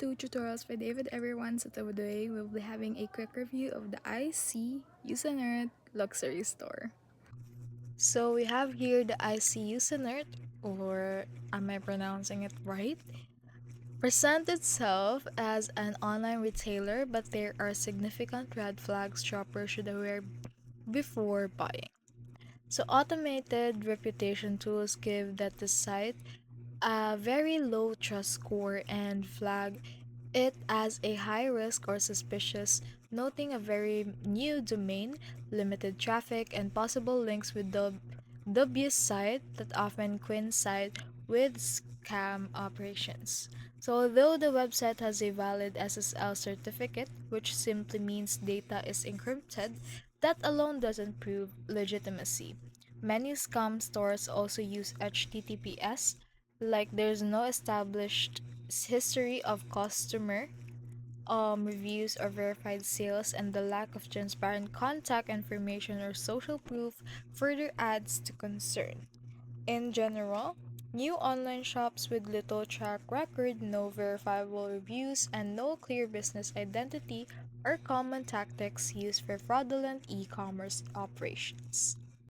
to Tutorials by David everyone. So today we'll be having a quick review of the Icyusanert luxury store. So we have here the Icyusanert, or am I pronouncing it right? Present itself as an online retailer, but there are significant red flags shoppers should aware before buying. So automated reputation tools give that the site a very low trust score and flag it as a high risk or suspicious, noting a very new domain, limited traffic, and possible links with the dubious site that often coincide with scam operations. So, although the website has a valid SSL certificate, which simply means data is encrypted, that alone doesn't prove legitimacy. Many scam stores also use HTTPS, like there's no established history of customer reviews or verified sales, and the lack of transparent contact information or social proof further adds to concern. In general, new online shops with little track record, no verifiable reviews, and no clear business identity are common tactics used for fraudulent e commerce operations.